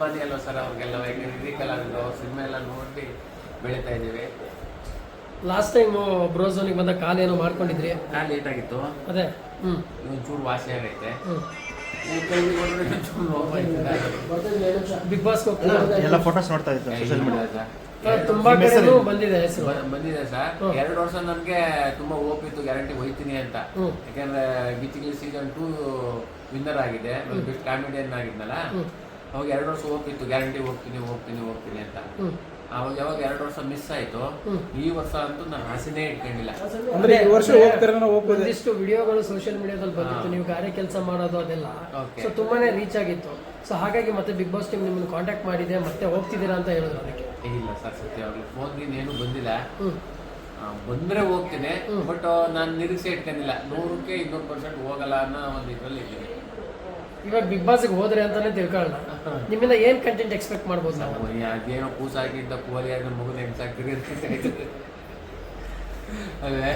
ಬನ್ನಿ ಅಲ್ವಾ ಸರ್ ಅವ್ರಿಗೆಲ್ಲ ಇದಕ್ಕೆಲ್ಲ ಸಿನಿಮಾ ಎಲ್ಲ ನೋಡಿ ಬೆಳೀತಾ ಇದ್ದೀವಿ. ಲಾಸ್ಟ್ ಟೈಮ್ ಬ್ರೋಝೋನಿಗೆ ಬಂದ ಕಾಲು ಏನೋ ಮಾಡ್ಕೊಂಡಿದ್ರಿ, ಕಾಲು ಲೇಟ್ ಆಗಿತ್ತು. ಅದೇ ಒಂಚೂರು ವಾಸಿ ಆಗೈತೆ. ಬಿಗ್ ಬಾಸ್ ಎಲ್ಲ ಫೋಟೋಸ್ ನೋಡ್ತಾ ಇತ್ತು ಸೋಷಿಯಲ್ ಮೀಡಿಯಾ. ತುಂಬಾ ಕಡೆನೂ ಬಂದಿದೆ ಹೆಸರು. ಬಂದಿದೆ ಸರ್. 2 ವರ್ಷ ನನಗೆ ತುಂಬಾ ಹೋಪ್ ಇತ್ತು, ಗ್ಯಾರಂಟಿ ಹೋಯ್ತೀನಿ ಅಂತ. ಯಾಕಂದ್ರೆ ಗಿಚ್ಚಿಗಿಲಿ ಸೀಸನ್ 2 ವಿನ್ನರ್ ಆಗಿದೆ, ಬೆಸ್ಟ್ ಕಾಮಿಡಿಯನ್ ಆಗಿದ್ನಲ್ಲ. ಅವಾಗ 2 ವರ್ಷ ಹೋಪ್ ಇತ್ತು, ಗ್ಯಾರಂಟಿ ಹೋಗ್ತೀನಿ ಅಂತ. ಅವಾಗ ಯಾವಾಗ 2 ವರ್ಷ ಮಿಸ್ ಆಯ್ತು. ಈ ವರ್ಷ ಅಂತೂ ನಾನು ಆಸೆನೇ ಇಟ್ಕೊಂಡಿಲ್ಲ. ಅಂದ್ರೆ ಈ ವರ್ಷ ಒಂದಿಷ್ಟು ವಿಡಿಯೋಗಳು ಸೋಷಿಯಲ್ ಮೀಡಿಯಾದಲ್ಲಿ ಬಂದಿತ್ತು, ನೀವು ಗಾರೆ ಕೆಲಸ ಮಾಡೋದು ಅದೆಲ್ಲ. ಸೊ ತುಂಬಾನೇ ರೀಚ್ ಆಗಿತ್ತು. ಸೊ ಹಾಗಾಗಿ ಮತ್ತೆ ಬಿಗ್ ಬಾಸ್ ಟೀಮ್ ನಿಮ್ಮನ್ನು ಕಾಂಟ್ಯಾಕ್ಟ್ ಮಾಡಿದೆ, ಮತ್ತೆ ಹೋಗ್ತಿದ್ದೀರಾ ಅಂತ ಹೇಳಿದ್ರು. ಅದಕ್ಕೆ ಇಲ್ಲ ಸರ್, ಸತ್ಯವಾಗ್ಲು ಫೋನ್ ಏನು ಬಂದಿಲ್ಲ. ಬಂದ್ರೆ ಹೋಗ್ತೀನಿ, ಬಟ್ ನಾನು ನಿರೀಕ್ಷೆ ಇಟ್ಕೊಂಡಿಲ್ಲ. 100ಕ್ಕೆ 200% ಹೋಗಲ್ಲ ಅನ್ನೋ ಒಂದು ಇದರಲ್ಲಿ ಇದ್ದೀನಿ. ಇವಾಗ ಬಿಗ್ ಬಾಸ್ಗೆ ಹೋದ್ರೆ ಅಂತಾನೆ ತಿಳ್ಕೊಳ್ಳೋಣ, ನಿಮ್ಮಿಂದ ಏನ್ ಕಂಟೆಂಟ್ ಎಕ್ಸ್ಪೆಕ್ಟ್ ಮಾಡ್ಬೋದು ನಾವು? ಅದೇನೋ ಕೂಸಾಗಿದ್ದ ಕೂಲಿ ಮಗುನ ಹೆಂಗ್ಸಾಗ್ತೀರಿ ಅದೇ